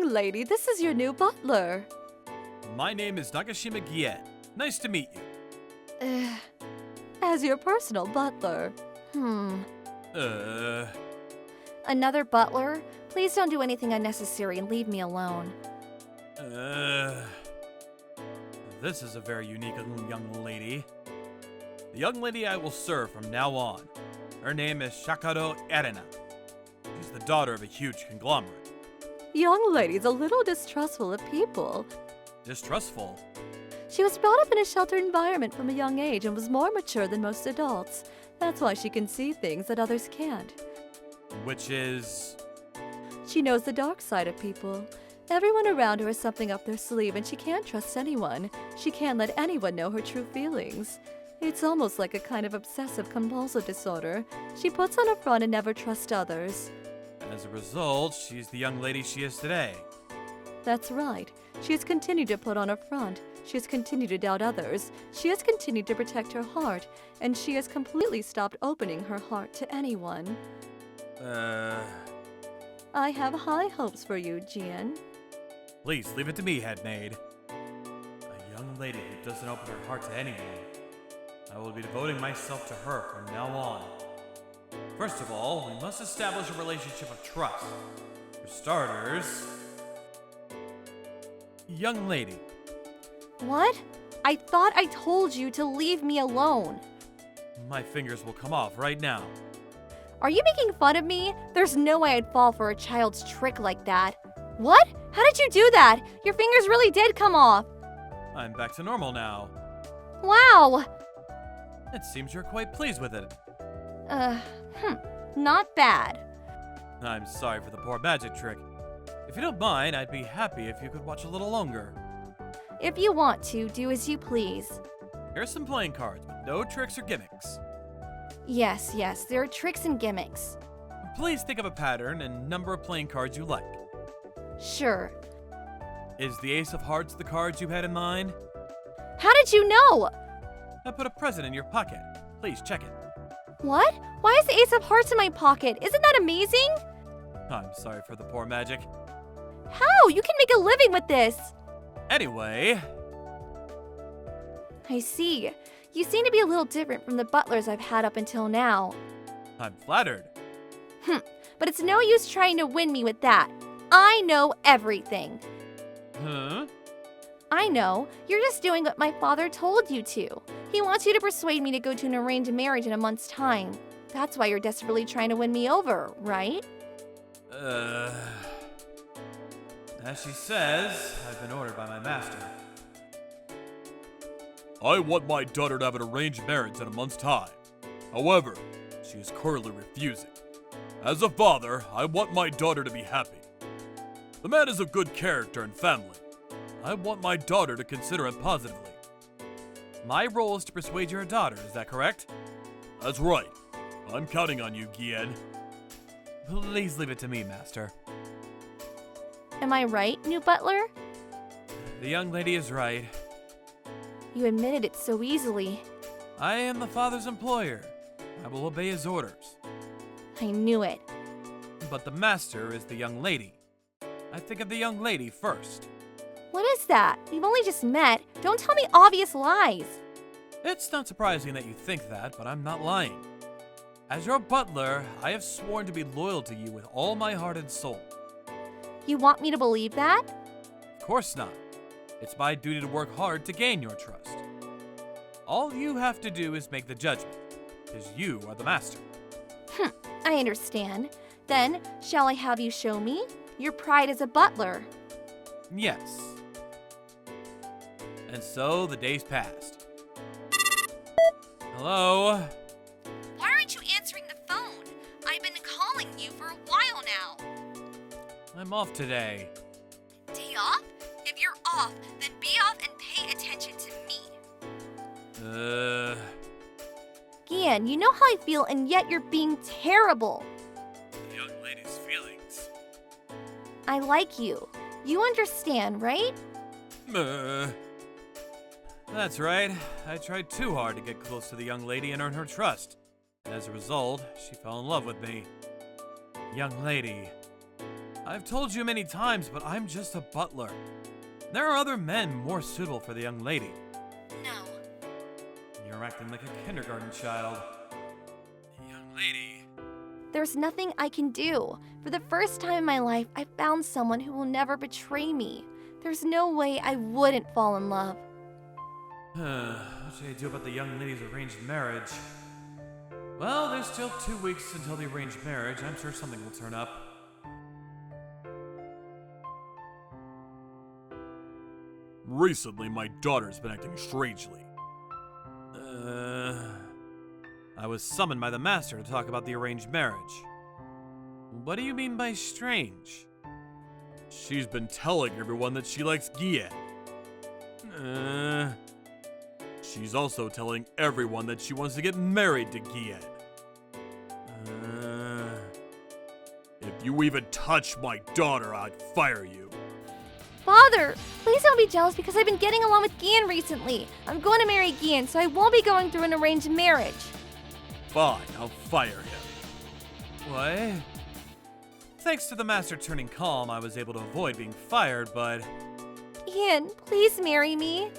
Young lady, this is your new butler. My name is Nagashima Gien. Nice to meet you. As your personal butler. Another butler? Please don't do anything unnecessary and leave me alone. This is a very unique young lady. The young lady I will serve from now on. Her name is Shakado Erina. She's the daughter of a huge conglomerate. Young lady's a little distrustful of people. Distrustful? She was brought up in a sheltered environment from a young age and was more mature than most adults. That's why she can see things that others can't. Which is... She knows the dark side of people. Everyone around her has something up their sleeve and she can't trust anyone. She can't let anyone know her true feelings. It's almost like a kind of obsessive-compulsive disorder. She puts on a front and never trusts others. As a result, she's the young lady she is today. That's right. She has continued to put on a front. She has continued to doubt others. She has continued to protect her heart. And she has completely stopped opening her heart to anyone. I have high hopes for you, Jian. Please leave it to me, head maid. A young lady who doesn't open her heart to anyone. I will be devoting myself to her from now on. First of all, we must establish a relationship of trust. For starters... Young lady. What? I thought I told you to leave me alone. My fingers will come off right now. Are you making fun of me? There's no way I'd fall for a child's trick like that. What? How did you do that? Your fingers really did come off. I'm back to normal now. Wow. It seems you're quite pleased with it. Not bad. I'm sorry for the poor magic trick. If you don't mind, I'd be happy if you could watch a little longer. If you want to, do as you please. Here's some playing cards with no tricks or gimmicks. Yes, there are tricks and gimmicks. Please think of a pattern and number of playing cards you like. Sure. Is the Ace of Hearts the cards you had in mind? How did you know? I put a present in your pocket. Please check it. What? Why is the Ace of Hearts in my pocket? Isn't that amazing? I'm sorry for the poor magic. How? You can make a living with this. Anyway... I see. You seem to be a little different from the butlers I've had up until now. I'm flattered. But it's no use trying to win me with that. I know everything. Huh? I know. You're just doing what my father told you to. He wants you to persuade me to go to an arranged marriage in a month's time. That's why you're desperately trying to win me over, right? As she says, I've been ordered by my master. I want my daughter to have an arranged marriage in a month's time. However, she is currently refusing. As a father, I want my daughter to be happy. The man is of good character and family. I want my daughter to consider him positively. My role is to persuade your daughter, is that correct? That's right. I'm counting on you, Gien. Please leave it to me, Master. Am I right, new butler? The young lady is right. You admitted it so easily. I am the father's employer. I will obey his orders. I knew it. But the master is the young lady. I think of the young lady first. What is that? We've only just met. Don't tell me obvious lies. It's not surprising that you think that, but I'm not lying. As your butler, I have sworn to be loyal to you with all my heart and soul. You want me to believe that? Of course not. It's my duty to work hard to gain your trust. All you have to do is make the judgment, because you are the master. I understand. Then, shall I have you show me your pride as a butler? Yes. And so the days passed. Hello? Why aren't you answering the phone? I've been calling you for a while now. I'm off today. Day off? If you're off, then be off and pay attention to me. Gian, you know how I feel, and yet you're being terrible. The young lady's feelings. I like you. You understand, right? That's right. I tried too hard to get close to the young lady and earn her trust. As a result, she fell in love with me. Young lady. I've told you many times, but I'm just a butler. There are other men more suitable for the young lady. No. You're acting like a kindergarten child. Young lady. There's nothing I can do. For the first time in my life, I found someone who will never betray me. There's no way I wouldn't fall in love. What should I do about the young lady's arranged marriage? Well, there's still 2 weeks until the arranged marriage. I'm sure something will turn up. Recently, my daughter's been acting strangely. I was summoned by the master to talk about the arranged marriage. What do you mean by strange? She's been telling everyone that she likes Gien. She's also telling everyone that she wants to get married to Gien. If you even touch my daughter, I'd fire you. Father, please don't be jealous because I've been getting along with Gian recently. I'm going to marry Gian, so I won't be going through an arranged marriage. Fine, I'll fire him. What? Thanks to the master turning calm, I was able to avoid being fired, but... Gian, please marry me.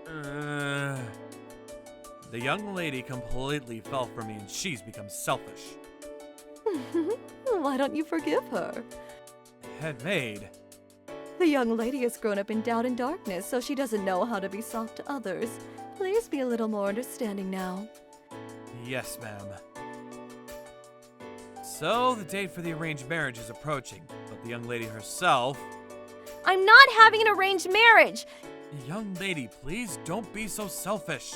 The young lady completely fell for me and she's become selfish. Why don't you forgive her? Head maid. The young lady has grown up in doubt and darkness, so she doesn't know how to be soft to others. Please be a little more understanding now. Yes, ma'am. So, the date for the arranged marriage is approaching, but the young lady herself... I'm not having an arranged marriage! Young lady, please don't be so selfish.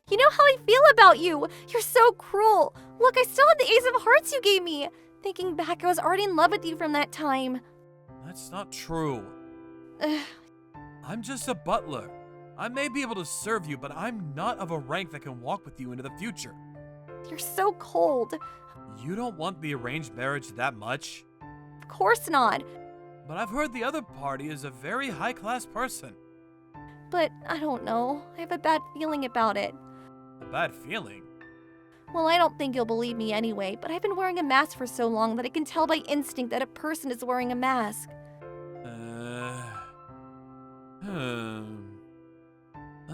You know how I feel about you! You're so cruel! Look, I still have the Ace of Hearts you gave me! Thinking back, I was already in love with you from that time. That's not true. I'm just a butler. I may be able to serve you, but I'm not of a rank that can walk with you into the future. You're so cold. You don't want the arranged marriage that much? Of course not. But I've heard the other party is a very high-class person. But I don't know. I have a bad feeling about it. A bad feeling? Well, I don't think you'll believe me anyway, but I've been wearing a mask for so long that I can tell by instinct that a person is wearing a mask.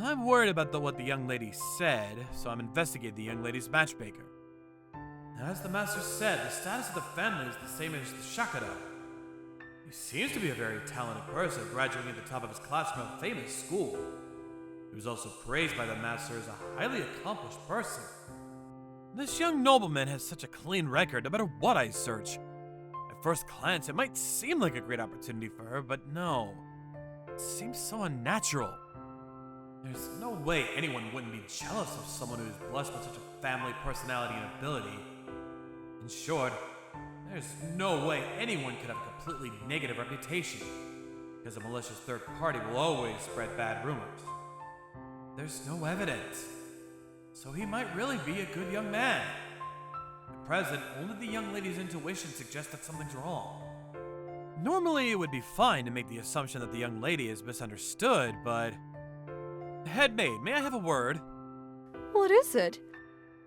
I'm worried about what the young lady said, so I'm investigating the young lady's matchmaker. As the master said, the status of the family is the same as the Shakado. He seems to be a very talented person, graduating at the top of his class from a famous school. He was also praised by the master as a highly accomplished person. This young nobleman has such a clean record, no matter what I search. At first glance, it might seem like a great opportunity for her, but no. It seems so unnatural. There's no way anyone wouldn't be jealous of someone who is blessed with such a family personality and ability. In short, there's no way anyone could have a completely negative reputation, because a malicious third party will always spread bad rumors. There's no evidence, so he might really be a good young man. At present, only the young lady's intuition suggests that something's wrong. Normally, it would be fine to make the assumption that the young lady is misunderstood, but... Head maid, may I have a word? What is it?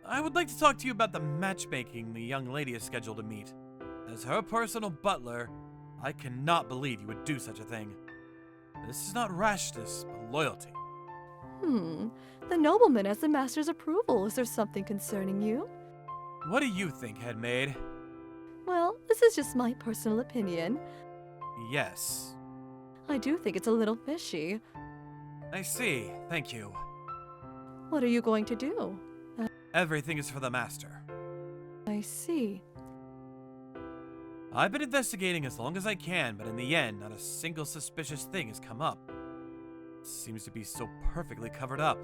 I would like to talk to you about the matchmaking the young lady is scheduled to meet. As her personal butler, I cannot believe you would do such a thing. This is not rashness, but loyalty. The nobleman has the master's approval. Is there something concerning you? What do you think, head maid? Well, this is just my personal opinion. Yes. I do think it's a little fishy. I see, thank you. What are you going to do? Everything is for the master. I see. I've been investigating as long as I can, but in the end, not a single suspicious thing has come up. It seems to be so perfectly covered up.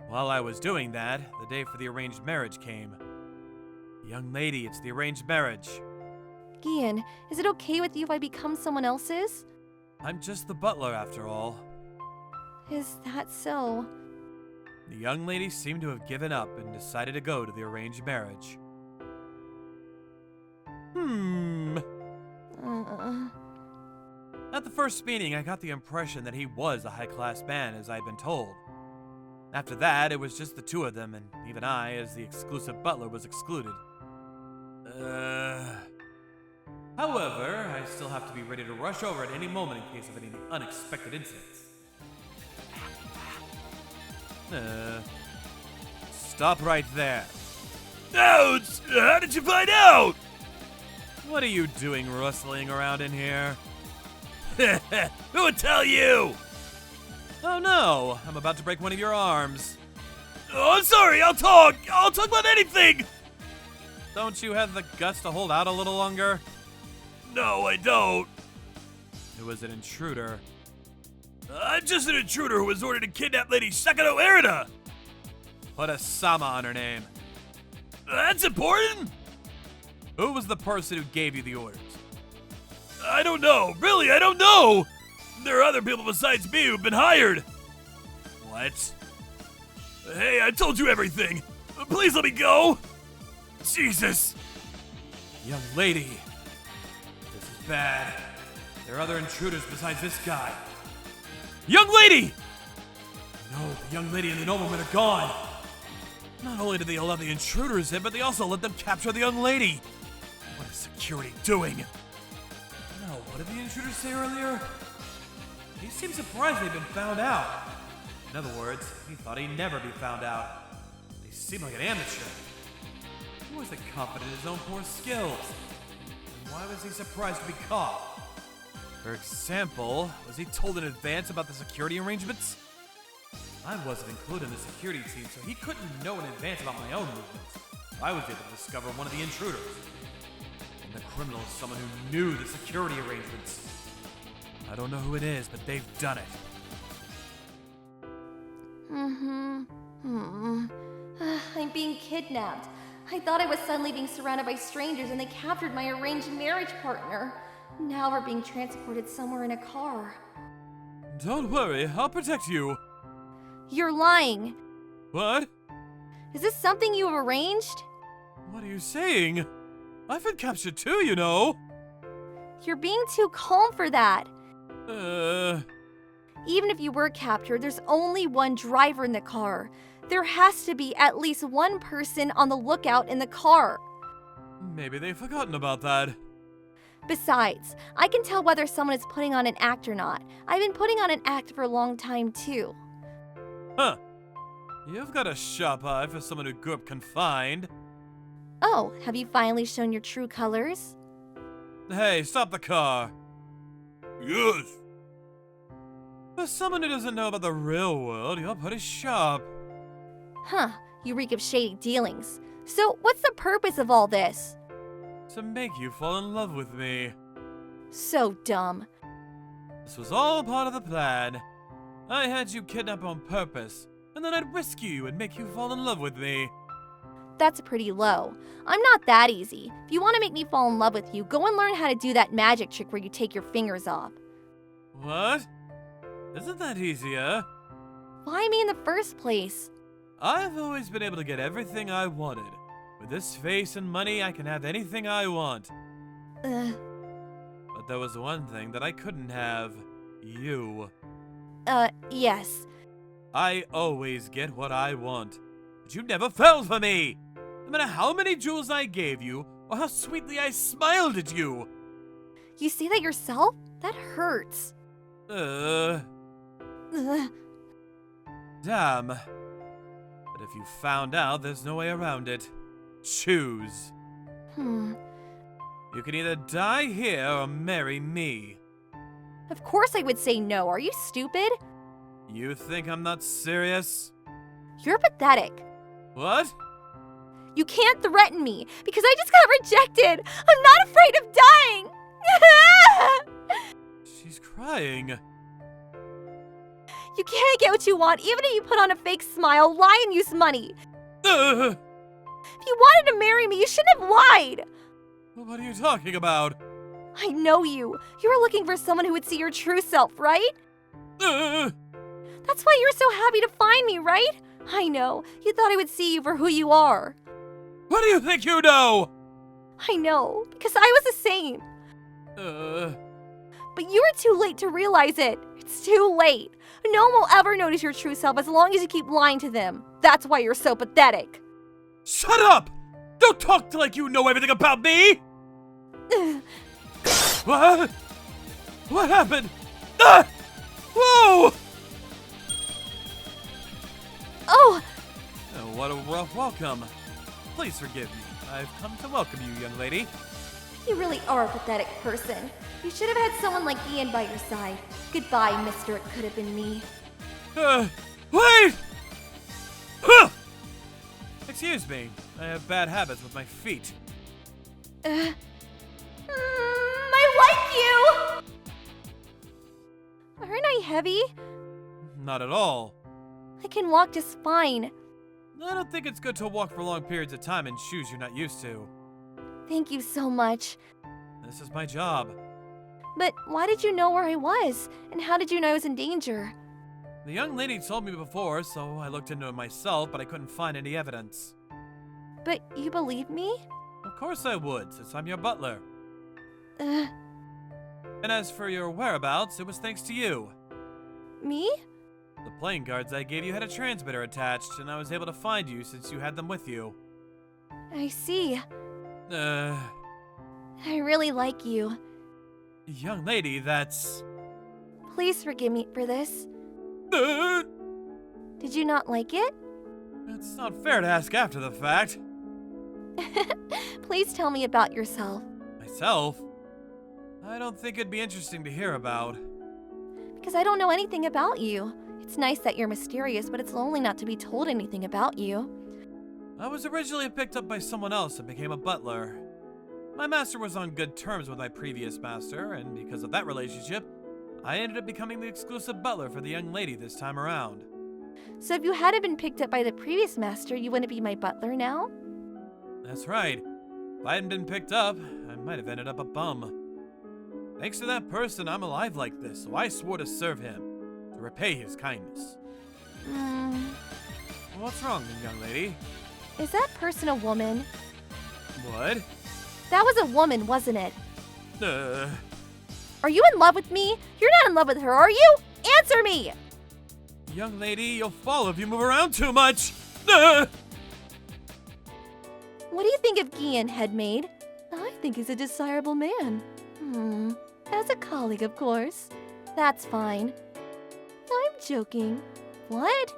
While I was doing that, the day for the arranged marriage came. Young lady, it's the arranged marriage. Gian, is it okay with you if I become someone else's? I'm just the butler after all. Is that so? The young lady seemed to have given up and decided to go to the arranged marriage. At the first meeting, I got the impression that he was a high-class man, as I'd been told. After that, it was just the two of them, and even I, as the exclusive butler, was excluded. However, I still have to be ready to rush over at any moment in case of any unexpected incidents. Stop right there. Ouch! How did you find out? What are you doing rustling around in here? Who would tell you? Oh no, I'm about to break one of your arms. Oh, I'm sorry, I'll talk about anything! Don't you have the guts to hold out a little longer? No, I don't. It was an intruder. I'm just an intruder who was ordered to kidnap Lady Sakano Erida! Put a Sama on her name. That's important? Who was the person who gave you the orders? I don't know. Really, I don't know! There are other people besides me who've been hired. What? Hey, I told you everything. Please let me go. Jesus. Young lady. This is bad. There are other intruders besides this guy. Young lady! No, the young lady and the nobleman are gone. Not only did they allow the intruders in, but they also let them capture the young lady. What is security doing? No, what did the intruders say earlier? He seemed surprised they'd been found out. In other words, he thought he'd never be found out. They seemed like an amateur. He wasn't confident in his own poor skills. And why was he surprised to be caught? For example, was he told in advance about the security arrangements? I wasn't included in the security team, so he couldn't know in advance about my own movements. I was able to discover one of the intruders. And the criminal is someone who knew the security arrangements. I don't know who it is, but they've done it. I'm being kidnapped. I thought I was suddenly being surrounded by strangers and they captured my arranged marriage partner. Now we're being transported somewhere in a car. Don't worry, I'll protect you. You're lying. What? Is this something you have arranged? What are you saying? I've been captured too, you know. You're being too calm for that. Even if you were captured, there's only one driver in the car. There has to be at least one person on the lookout in the car. Maybe they've forgotten about that. Besides, I can tell whether someone is putting on an act or not. I've been putting on an act for a long time too. Huh. You've got a sharp eye for someone who grew up confined. Oh, have you finally shown your true colors? Hey, stop the car. Yes. For someone who doesn't know about the real world, you're pretty sharp. Huh, you reek of shady dealings. So, what's the purpose of all this? To make you fall in love with me. So dumb. This was all part of the plan. I had you kidnapped on purpose, and then I'd rescue you and make you fall in love with me. That's pretty low. I'm not that easy. If you want to make me fall in love with you, go and learn how to do that magic trick where you take your fingers off. What? Isn't that easier? Why me in the first place? I've always been able to get everything I wanted. With this face and money, I can have anything I want. But there was one thing that I couldn't have. You. Yes. I always get what I want. But you never fell for me! No matter how many jewels I gave you, or how sweetly I smiled at you. You say that yourself? That hurts. Damn. But if you found out, there's no way around it. Choose. You can either die here or marry me. Of course I would say no. Are you stupid? You think I'm not serious? You're pathetic. What? You can't threaten me because I just got rejected. I'm not afraid of dying. She's crying. You can't get what you want even if you put on a fake smile, lie, and use money. If you wanted to marry me, you shouldn't have lied. What are you talking about? I know you. You were looking for someone who would see your true self, right? That's why you're so happy to find me, right? I know. You thought I would see you for who you are. What do you think you know? I know, because I was the same. But you were too late to realize it. You're It's too late. No one will ever notice your true self as long as you keep lying to them. That's why you're so pathetic. Shut up! Don't talk like you know everything about me! What? What happened? Ah! Whoa! Oh! Oh, what a rough welcome. Please forgive me. I've come to welcome you, young lady. You really are a pathetic person. You should have had someone like Ian by your side. Goodbye, mister. It could have been me. Wait! Huh! Excuse me. I have bad habits with my feet. I like you! Aren't I heavy? Not at all. I can walk just fine. I don't think it's good to walk for long periods of time in shoes you're not used to. Thank you so much. This is my job. But why did you know where I was? And how did you know I was in danger? The young lady told me before, so I looked into it myself, but I couldn't find any evidence. But you believe me? Of course I would, since I'm your butler. Uh, And as for your whereabouts, it was thanks to you. me? The playing cards I gave you had a transmitter attached, and I was able to find you since you had them with you. I see. I I really like you. Young lady, that's... Please forgive me for this. Uh, Did you not like it? It's not fair to ask after the fact. Please tell me about yourself. Myself? I don't think it'd be interesting to hear about. Because I don't know anything about you. It's nice that you're mysterious, but it's lonely not to be told anything about you. I was originally picked up by someone else and became a butler. My master was on good terms with my previous master, and because of that relationship, I ended up becoming the exclusive butler for the young lady this time around. So if you hadn't been picked up by the previous master, you wouldn't be my butler now? That's right. If I hadn't been picked up, I might have ended up a bum. Thanks to that person, I'm alive like this, so I swore to serve him, to repay his kindness. What's wrong, young lady? Is that person a woman? What? That was a woman, wasn't it? Uh, Are you in love with me? You're not in love with her, are you? Answer me! Young lady, you'll fall if you move around too much. Uh, What do you think of Gian, head maid? I think he's a desirable man. As a colleague, of course. That's fine. I'm joking. What?